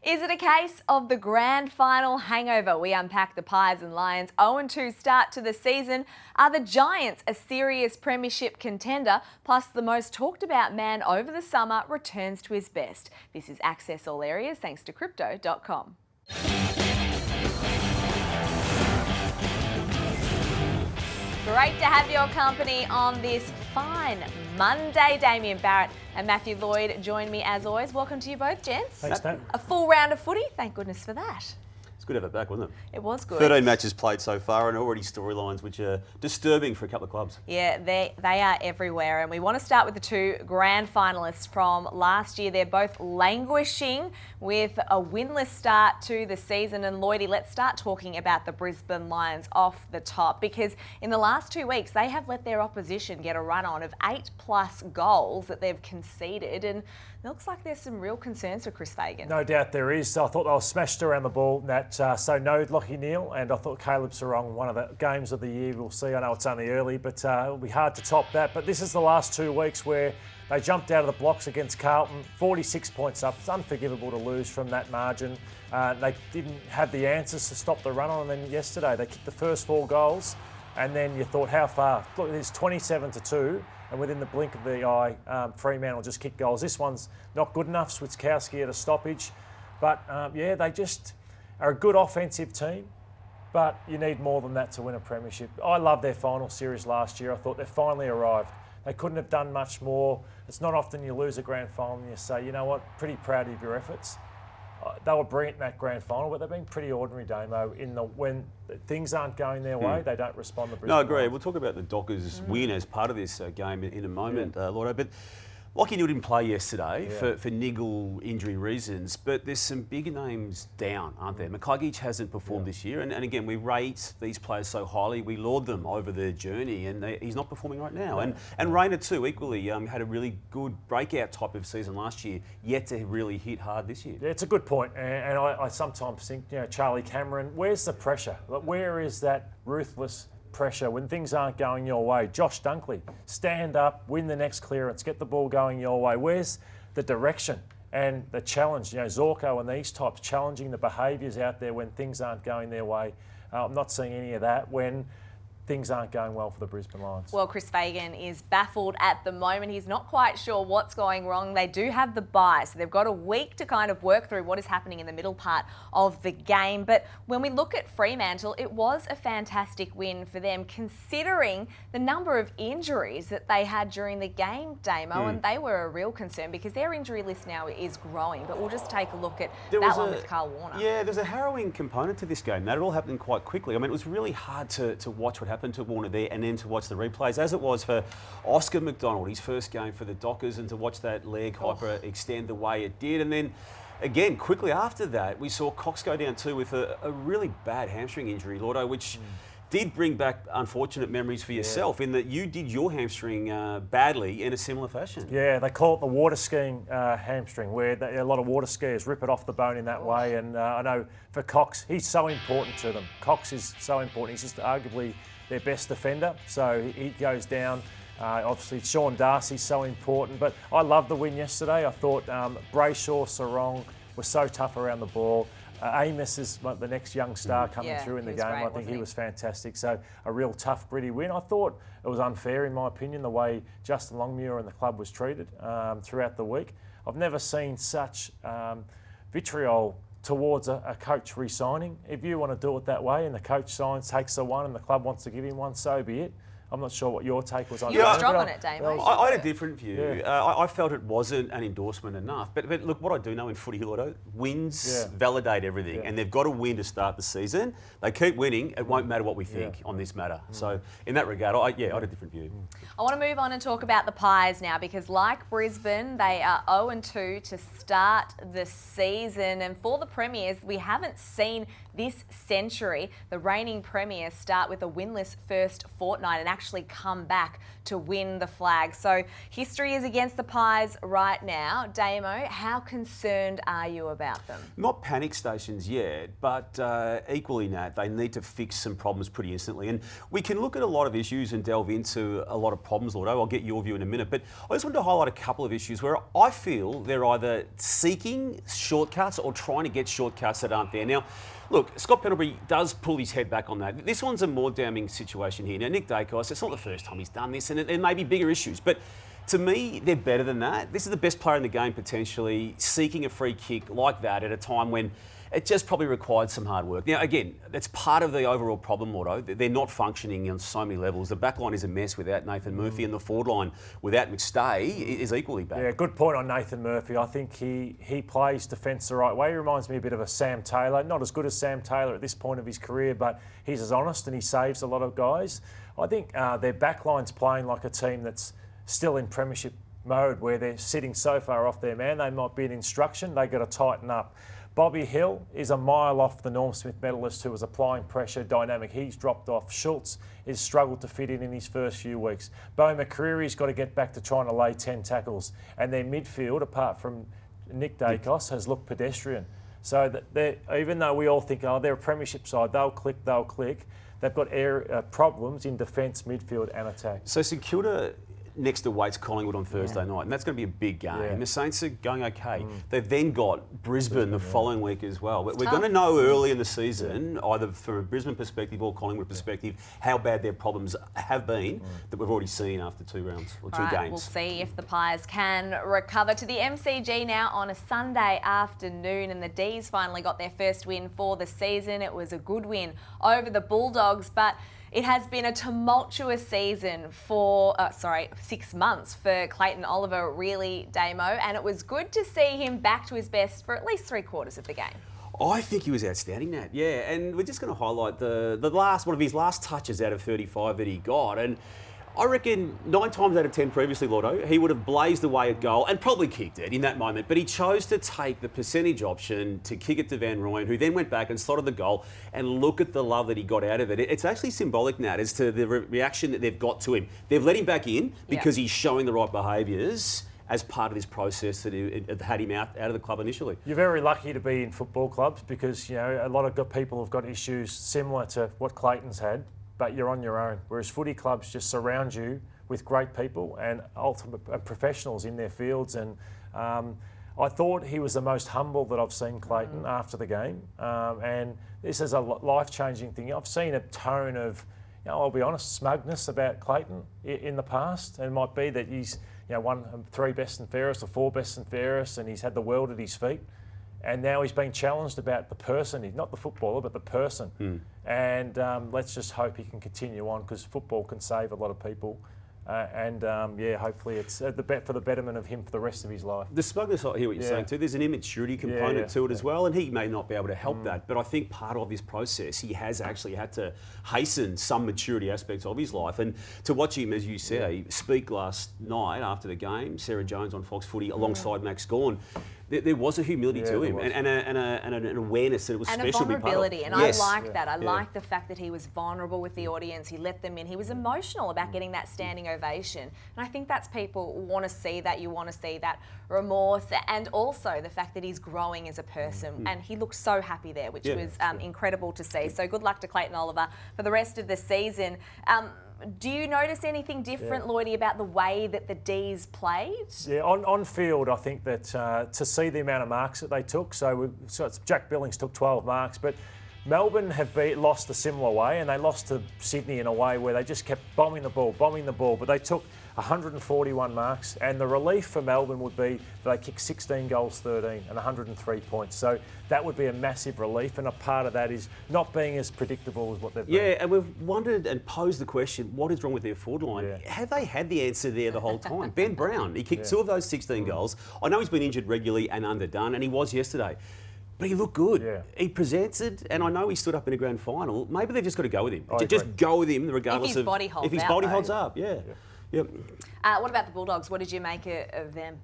Is it a case of the grand final hangover? We unpack the Pies and Lions' 0-2 start to the season. Are the Giants a serious premiership contender? Plus, the most talked about man over the summer returns to his best. This is Access All Areas thanks to Crypto.com. Great to have your company on this fine Monday. Damian Barrett and Matthew Lloyd join me as always. Welcome to you both, gents. Thanks, Nat. A full round of footy. Thank goodness for that. It's good to have it back, wasn't it? It was good. 13 matches played so far and already storylines which are disturbing for a couple of clubs. Yeah, they are everywhere. And we want to start with the two grand finalists from last year. They're both languishing with a winless start to the season. And Lloydie, let's start talking about the Brisbane Lions off the top, because in the last 2 weeks, they have let their opposition get a run on of 8+ goals that they've conceded. And it looks like there's some real concerns for Chris Fagan. No doubt there is. I thought they were smashed around the ball, Nat. So no Lachie Neale, and I thought Caleb Sarong, one of the games of the year. We'll see. I know it's only early, but it'll be hard to top that. But this is the last 2 weeks where they jumped out of the blocks against Carlton, 46 points up. It's unforgivable to lose from that margin. They didn't have the answers to stop the run on, and then yesterday they kicked the first 4 goals, and then you thought, how far? Look, it's 27-2. And within the blink of the eye, Fremantle just kicked goals. This one's not good enough. Switkowski at a stoppage. But, yeah, they just are a good offensive team, but you need more than that to win a premiership. I loved their final series last year. I thought they finally arrived. They couldn't have done much more. It's not often you lose a grand final and you say, you know what, pretty proud of your efforts. They were brilliant in that grand final, but they've been pretty ordinary, Damo. When things aren't going their way, they don't respond to Brisbane. No, I agree. We'll talk about the Dockers' win as part of this game in a moment, Lloyd. But Lachie Neale didn't play yesterday for niggle injury reasons, but there's some big names down, aren't there? Mackay hasn't performed this year, and again, we rate these players so highly, we laud them over their journey, and he's not performing right now. And Rayner too, equally, had a really good breakout type of season last year, yet to really hit hard this year. Yeah, it's a good point, and I sometimes think, Charlie Cameron, where's the pressure? Where is that ruthless pressure when things aren't going your way? Josh Dunkley, stand up, win the next clearance, get the ball going your way. Where's the direction and the challenge? Zorko and these types challenging the behaviours out there when things aren't going their way. I'm not seeing any of that when things aren't going well for the Brisbane Lions. Well, Chris Fagan is baffled at the moment. He's not quite sure what's going wrong. They do have the bye, so they've got a week to kind of work through what is happening in the middle part of the game. But when we look at Fremantle, it was a fantastic win for them, considering the number of injuries that they had during the game, Damo, and they were a real concern because their injury list now is growing. But we'll just take a look at that one with Carl Warner. Yeah, there's a harrowing component to this game. That it all happened quite quickly. I mean, it was really hard to watch what happened to Warner there and then to watch the replays, as it was for Oscar McDonald, his first game for the Dockers, and to watch that leg hyper extend the way it did. And then again, quickly after that, we saw Cox go down too with a really bad hamstring injury, Lordo, which did bring back unfortunate memories for yourself in that you did your hamstring badly in a similar fashion. Yeah, they call it the water skiing hamstring, where a lot of water skiers rip it off the bone in that way. And I know for Cox, he's so important to them. Cox is so important. He's just arguably their best defender, so he goes down. Obviously, Sean Darcy's so important, but I loved the win yesterday. I thought Brayshaw, Sarong were so tough around the ball. Amos is the next young star coming through in the game. Great, I think he was fantastic. So a real tough, gritty win. I thought it was unfair, in my opinion, the way Justin Longmuir and the club was treated throughout the week. I've never seen such vitriol towards a coach re-signing. If you want to do it that way and the coach signs, takes the one and the club wants to give him one, so be it. I'm not sure what your take was on that. You were strong on it, Damo. I had a different view. I felt it wasn't an endorsement enough. But look, what I do know in footy, Lordo, wins validate everything. And they've got to win to start the season. They keep winning. It won't matter what we think on this matter. So in that regard, I had a different view. I want to move on and talk about the Pies now, because like Brisbane, they are 0-2 to start the season. And for the Premiers, we haven't seen this century the reigning Premiers start with a winless first fortnight. And actually come back to win the flag. So history is against the Pies right now. Damo, how concerned are you about them? Not panic stations yet, but equally, Nat, they need to fix some problems pretty instantly. And we can look at a lot of issues and delve into a lot of problems, Lloyd. I'll get your view in a minute, but I just wanted to highlight a couple of issues where I feel they're either seeking shortcuts or trying to get shortcuts that aren't there. Now, look, Scott Pendlebury does pull his head back on that. This one's a more damning situation here. Now, Nick Dacos, it's not the first time he's done this, and there may be bigger issues, but to me, they're better than that. This is the best player in the game, potentially, seeking a free kick like that at a time when it just probably required some hard work. Now, again, that's part of the overall problem, Mordo. They're not functioning on so many levels. The back line is a mess without Nathan Murphy, and the forward line without McStay is equally bad. Yeah, good point on Nathan Murphy. I think he plays defence the right way. He reminds me a bit of a Sam Taylor. Not as good as Sam Taylor at this point of his career, but he's as honest and he saves a lot of guys. I think their back line's playing like a team that's still in premiership mode, where they're sitting so far off their man. They might be in instruction. They've got to tighten up. Bobby Hill is a mile off the Norm Smith medalist who was applying pressure, dynamic. He's dropped off. Schultz has struggled to fit in his first few weeks. Bo McCreary's got to get back to trying to lay 10 tackles. And their midfield, apart from Nick Dacos, has looked pedestrian. So that even though we all think, oh, they're a premiership side, they'll click, they've got problems in defence, midfield and attack. So St Kilda next to Waits Collingwood on Thursday night, and that's going to be a big game. Yeah. The Saints are going okay. They've then got Brisbane the following week as well. But we're going to know early in the season, either from a Brisbane perspective or Collingwood perspective, how bad their problems have been that we've already seen after 2 rounds or two games. We'll see if the Pies can recover. To the MCG now on a Sunday afternoon, and the D's finally got their first win for the season. It was a good win over the Bulldogs, but it has been a tumultuous season for, 6 months for Clayton Oliver, really, Damo, and it was good to see him back to his best for at least 3/4 of the game. I think he was outstanding, Nat. Yeah, and we're just going to highlight the last one of his last touches out of 35 that he got, and I reckon 9 times out of 10 previously, Lotto, he would have blazed away at goal and probably kicked it in that moment. But he chose to take the percentage option to kick it to Van Rooyen, who then went back and slotted the goal. And look at the love that he got out of it. It's actually symbolic, Nat, as to the reaction that they've got to him. They've let him back in because he's showing the right behaviours as part of this process that had him out of the club initially. You're very lucky to be in football clubs because, a lot of people have got issues similar to what Clayton's had, but you're on your own. Whereas footy clubs just surround you with great people and ultimate professionals in their fields. And I thought he was the most humble that I've seen Clayton after the game. And this is a life-changing thing. I've seen a tone of, I'll be honest, smugness about Clayton in the past. And it might be that he's won 3 best and fairest or 4 best and fairest, and he's had the world at his feet. And now he's being challenged about the person. He's not the footballer, but the person. And let's just hope he can continue on, because football can save a lot of people. Hopefully it's for the betterment of him for the rest of his life. The smugness, I hear what you're saying too. There's an immaturity component to it as well, and he may not be able to help that. But I think part of this process, he has actually had to hasten some maturity aspects of his life. And to watch him, as you say, speak last night after the game, Sarah Jones on Fox Footy alongside Max Gawn, there was a humility to him and an awareness that it was special to be part of. And a vulnerability, and yes. I like that. I like the fact that he was vulnerable with the audience. He let them in. He was emotional about getting that standing ovation. And I think that's people want to see that. You want to see that remorse, and also the fact that he's growing as a person. And he looked so happy there, which was incredible to see. So good luck to Clayton Oliver for the rest of the season. Do you notice anything different, Lloydie, about the way that the D's played? Yeah, on field, I think that to see the amount of marks that they took, so Jack Billings took 12 marks, but Melbourne have lost a similar way, and they lost to Sydney in a way where they just kept bombing the ball, but they took 141 marks, and the relief for Melbourne would be that they kicked 16 goals, 13 and 103 points. So that would be a massive relief, and a part of that is not being as predictable as what they've been. Yeah, and we've wondered and posed the question, what is wrong with their forward line? Yeah. Have they had the answer there the whole time? Ben Brown, he kicked 2 of those 16 goals. I know he's been injured regularly and underdone, and he was yesterday. But he looked good. Yeah. He presented, and I know he stood up in a grand final. Maybe they've just got to go with him. Just go with him regardless if his body holds up. Yeah. Yep. What about the Bulldogs? What did you make of them?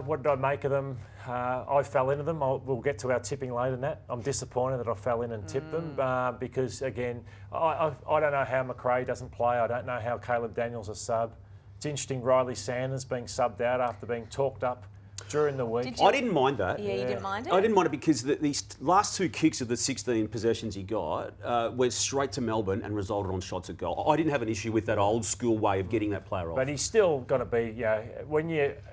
What did I make of them? I fell into them. We'll get to our tipping later, Nat. I'm disappointed that I fell in and tipped them because, again, I don't know how McRae doesn't play. I don't know how Caleb Daniels is sub. It's interesting, Riley Sanders being subbed out after being talked up during the week. I didn't mind that. Yeah, you didn't mind it? I didn't mind it because these last 2 kicks of the 16 possessions he got went straight to Melbourne and resulted on shots at goal. I didn't have an issue with that old school way of getting that player off. But he's still going to be,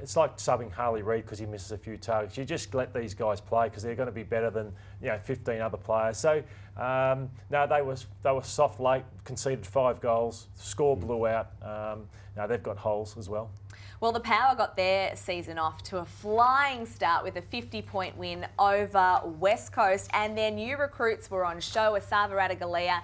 it's like subbing Harley Reed because he misses a few targets. You just let these guys play because they're going to be better than 15 other players. So no, they were soft late, conceded 5 goals, score blew out. They've got holes as well. Well, the Power got their season off to a flying start with a 50-point win over West Coast, and their new recruits were on show. Asava Radaglia,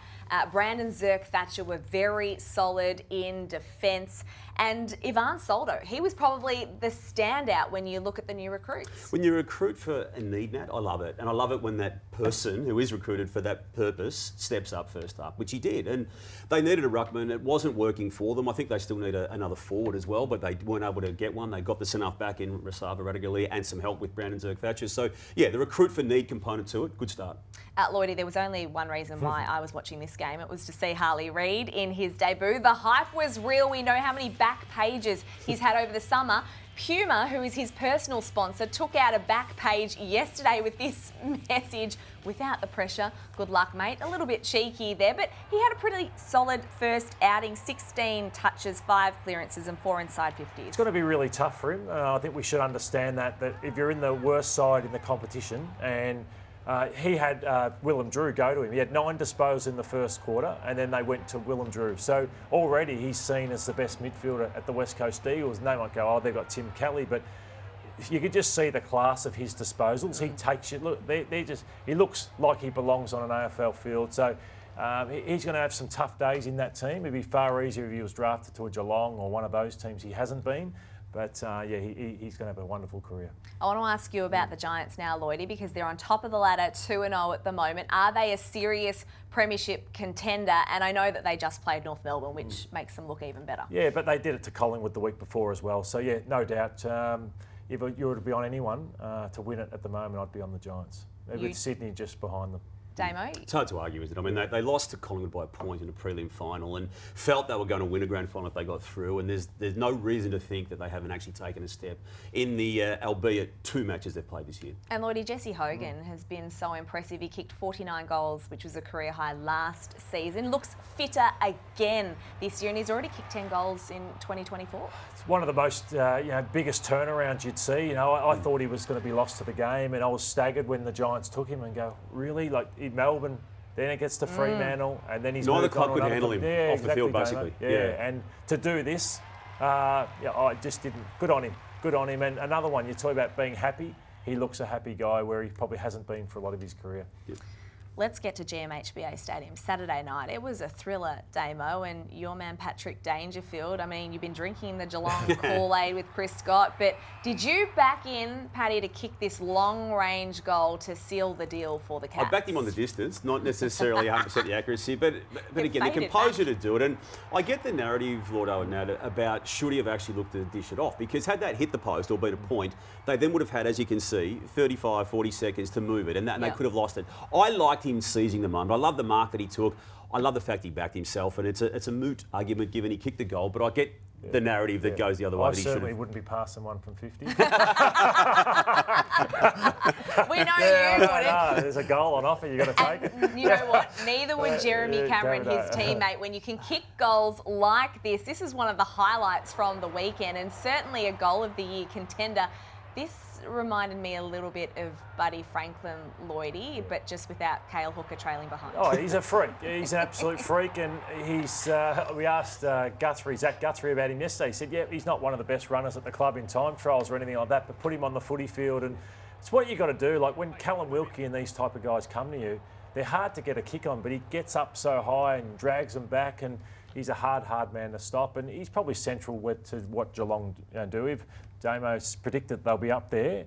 Brandon Zirk-Thatcher were very solid in defence. And Ivan Soldo, he was probably the standout when you look at the new recruits. When you recruit for a need, Nat, I love it. And I love it when that person who is recruited for that purpose steps up first up, which he did. And they needed a ruckman. It wasn't working for them. I think they still need another forward as well, but they weren't able to get one. They got the enough back in Asava Radaglia and some help with Brandon Zirk-Thatcher. So, yeah, the recruit for need component to it, good start. Lloydie, there was only one reason why I was watching this game. It was to see Harley Reed in his debut. The hype was real. We know how many back pages he's had over the summer. Puma, who is his personal sponsor, took out a back page yesterday with this message: without the pressure, good luck, mate. A little bit cheeky there, but he had a pretty solid first outing, 16 touches, 5 clearances and 4 inside 50s. It's going to be really tough for him. I think we should understand that if you're in the worst side in the competition, and he had Willem Drew go to him. He had 9 disposals in the first quarter, and then they went to Willem Drew. So already he's seen as the best midfielder at the West Coast Eagles. And they might go, they've got Tim Kelly, but you could just see the class of his disposals. He takes it. Look, he looks like he belongs on an AFL field. So he's going to have some tough days in that team. It'd be far easier if he was drafted to a Geelong or one of those teams. He hasn't been. But he's going to have a wonderful career. I want to ask you about the Giants now, Lloydie, because they're on top of the ladder, 2-0 at the moment. Are they a serious premiership contender? And I know that they just played North Melbourne, which makes them look even better. Yeah, but they did it to Collingwood the week before as well. So, yeah, no doubt. If you were to be on anyone to win it at the moment, I'd be on the Giants. With Sydney just behind them. Damo? It's hard to argue, isn't it? I mean, they lost to Collingwood by a point in a prelim final and felt they were going to win a grand final if they got through. And there's no reason to think that they haven't actually taken a step in the, albeit 2 matches they've played this year. And Lloydie, Jesse Hogan has been so impressive. He kicked 49 goals, which was a career high last season. Looks fitter again this year, and he's already kicked 10 goals in 2024. It's one of the most biggest turnarounds you'd see. I thought he was going to be lost to the game, and I was staggered when the Giants took him and go, really? Like, in Melbourne, then it gets to Fremantle, and then he's neither moved club on could handle him off the field, basically. Yeah, and to do this, I just didn't. Good on him. And another one, you talk about being happy. He looks a happy guy where he probably hasn't been for a lot of his career. Yep. Let's get to GMHBA Stadium Saturday night. It was a thriller, Damo, and your man Patrick Dangerfield. I mean, you've been drinking the Geelong Kool-Aid with Chris Scott, but did you back in, Paddy, to kick this long-range goal to seal the deal for the Cats? I backed him on the distance, not necessarily 100% the accuracy, but again, the composure to do it. And I get the narrative, Lord Owen, now about should he have actually looked to dish it off, because had that hit the post or been a point, they then would have had, as you can see, 35, 40 seconds to move it, and they could have lost it. I liked him seizing the moment. I love the mark that he took. I love the fact he backed himself, and it's a moot argument given he kicked the goal, but I get the narrative that goes the other way. I certainly wouldn't be passing one from 50. We know you wouldn't. No, there's a goal on offer, you've got to take it. You know what? Neither would Jeremy Cameron, his teammate. When you can kick goals like this is one of the highlights from the weekend, and certainly a goal of the year contender. This reminded me a little bit of Buddy Franklin Lloydie, but just without Cale Hooker trailing behind. Oh, he's a freak. He's an absolute freak, and he's. We asked Zach Guthrie about him yesterday. He said, he's not one of the best runners at the club in time trials or anything like that, but put him on the footy field, and it's what you got to do. Like when Callum Wilkie and these type of guys come to you, they're hard to get a kick on, but he gets up so high and drags them back, and he's a hard man to stop, and he's probably central to what Geelong do. If Damo's predicted they'll be up there,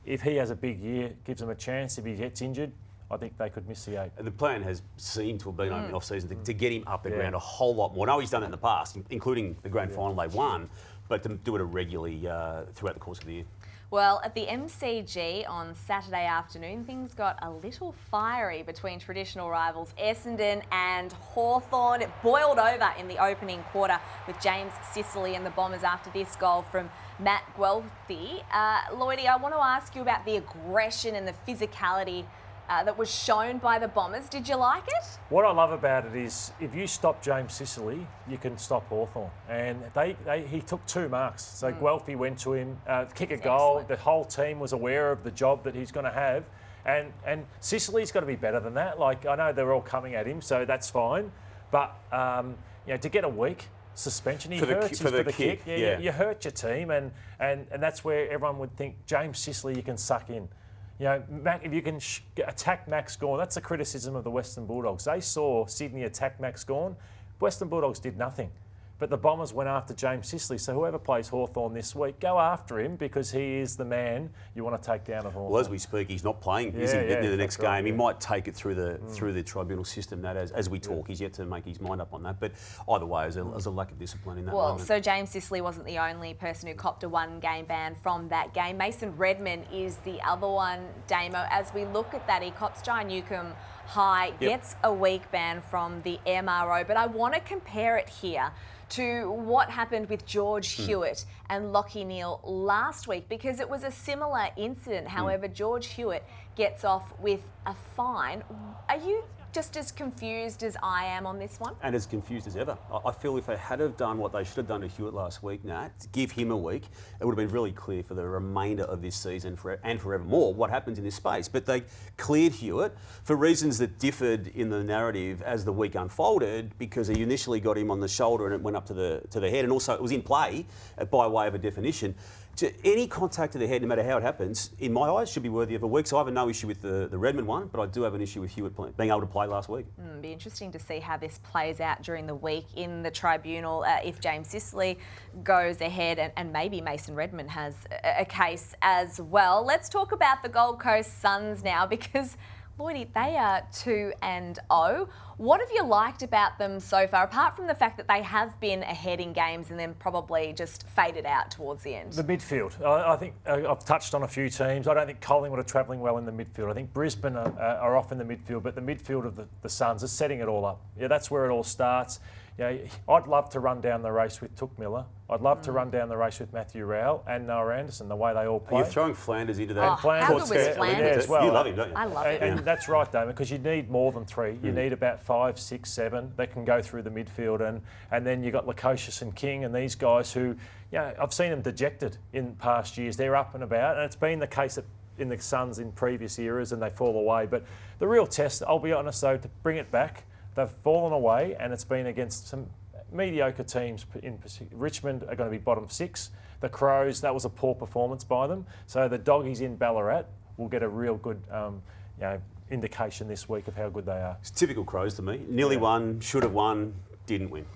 if he has a big year, gives them a chance. If he gets injured, I think they could miss the 8. The plan has seemed to have been over the off-season to get him up the ground a whole lot more. I know he's done it in the past, including the grand final they won, but to do it regularly throughout the course of the year. Well, at the MCG on Saturday afternoon, things got a little fiery between traditional rivals Essendon and Hawthorn. It boiled over in the opening quarter with James Sicily and the Bombers after this goal from Matt Guelphy. Lloydie, I want to ask you about the aggression and the physicality that was shown by the Bombers. Did you like it? What I love about it is if you stop James Sicily, you can stop Hawthorn. And he took 2 marks. So Guelphy went to him, kick a goal. Excellent. The whole team was aware of the job that he's going to have. And Sicily's got to be better than that. Like, I know they're all coming at him, so that's fine. But, to get a week suspension, he hurts for the kick. Yeah. You hurt your team, and that's where everyone would think, James Sicily, you can suck in. If you can attack Max Gawn, that's the criticism of the Western Bulldogs. They saw Sydney attack Max Gawn. Western Bulldogs did nothing. But the Bombers went after James Sicily. So whoever plays Hawthorn this week, go after him because he is the man you want to take down at Hawthorn. Well, as we speak, he's not playing. He's in the next game. Right, he might take it through the tribunal system. That as we talk, he's yet to make his mind up on that. But either way, there's a lack of discipline in that moment. So James Sicily wasn't the only person who copped a 1-game ban from that game. Mason Redman is the other one, Damo. As we look at that, he cops Jai Newcombe high, gets a week ban from the MRO. But I want to compare it here to what happened with George Hewitt and Lachie Neale last week, because it was a similar incident. However, George Hewitt gets off with a fine. Are you just as confused as I am on this one? And as confused as ever. I feel if they had have done what they should have done to Hewitt last week, Nat, to give him a week, it would have been really clear for the remainder of this season and forevermore what happens in this space. But they cleared Hewitt for reasons that differed in the narrative as the week unfolded, because he initially got him on the shoulder and it went up to the head, and also it was in play by way of a definition. Any contact to the head, no matter how it happens, in my eyes, should be worthy of a week. So I have no issue with the Redmond one, but I do have an issue with Hewitt being able to play last week. It'll be interesting to see how this plays out during the week in the tribunal, if James Sicily goes ahead and maybe Mason Redmond has a case as well. Let's talk about the Gold Coast Suns now, because Lloydie, they are 2-0. What have you liked about them so far, apart from the fact that they have been ahead in games and then probably just faded out towards the end? The midfield. I think I've touched on a few teams. I don't think Collingwood are travelling well in the midfield. I think Brisbane are off in the midfield, but the midfield of the Suns is setting it all up. Yeah, that's where it all starts. I'd love to run down the race with Touk Miller. I'd love to run down the race with Matthew Rowell and Noah Anderson, the way they all play. You're throwing Flanders into that. How good was Flanders? As well. You love him, don't you? I love him. And that's right, Damon, because you need more than 3. You need about 5, 6, 7 that can go through the midfield. And then you've got Lukosius and King and these guys who, I've seen them dejected in past years. They're up and about, and it's been the case in the Suns in previous eras, and they fall away. But the real test, I'll be honest though, to bring it back, they've fallen away, and it's been against some mediocre teams. Richmond are going to be bottom 6. The Crows, that was a poor performance by them. So the Doggies in Ballarat will get a real good indication this week of how good they are. It's typical Crows to me. Nearly won, should have won, didn't win.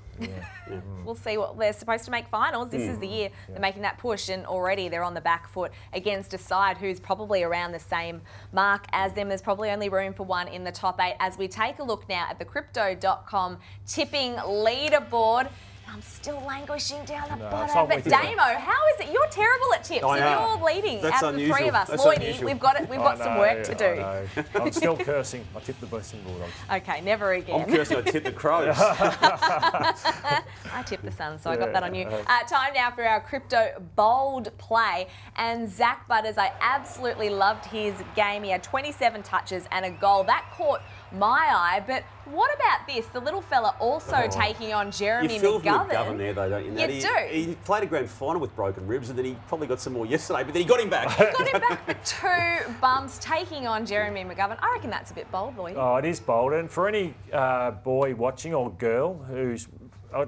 We'll see what they're supposed to make finals. This is the year they're making that push, and already they're on the back foot against a side who's probably around the same mark as them. There's probably only room for one in the top 8 as we take a look now at the crypto.com tipping leaderboard. I'm still languishing down the bottom. But Damo, how is it? You're terrible at tips, and you're leading out of the 3 of us. Lloydie, we've got some work to do. I'm still cursing. I tipped the Western Bulldogs. Okay, never again. I'm cursing. I tipped the Crows. I tipped the Suns, so I got that on you. Time now for our crypto bold play. And Zach Butters, I absolutely loved his game. He had 27 touches and a goal. That caught my eye. But what about this? The little fella also taking on Jeremy McGovern. McGovern there, though, don't you? You do. He played a grand final with broken ribs, and then he probably got some more yesterday, but then he got him back. He got him back for 2 bumps, taking on Jeremy McGovern. I reckon that's a bit bold, Lloyd. Oh, it is bold. And for any boy watching or girl whose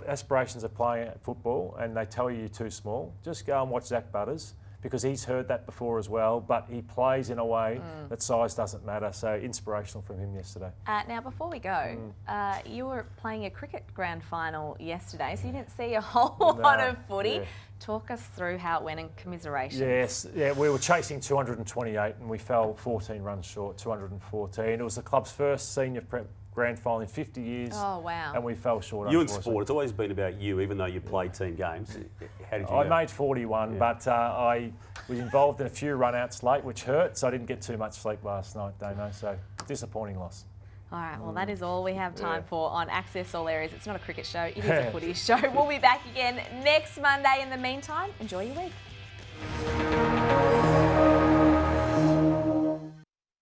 aspirations of playing football and they tell you you're too small, just go and watch Zach Butters, because he's heard that before as well, but he plays in a way that size doesn't matter. So inspirational from him yesterday. Now, before we go, you were playing a cricket grand final yesterday, so you didn't see a whole lot of footy. Yeah. Talk us through how it went and commiserations. Yes, yeah, we were chasing 228 and we fell 14 runs short, 214. It was the club's first senior grand final in 50 years. Oh, wow. And we fell short. You in sport, it's always been about you, even though you played team games. How did you I go? made 41, but I was involved in a few run-outs late, which hurt, so I didn't get too much sleep last night, Damo, so disappointing loss. All right, well, that is all we have time for on Access All Areas. It's not a cricket show, it is a footy show. We'll be back again next Monday. In the meantime, enjoy your week.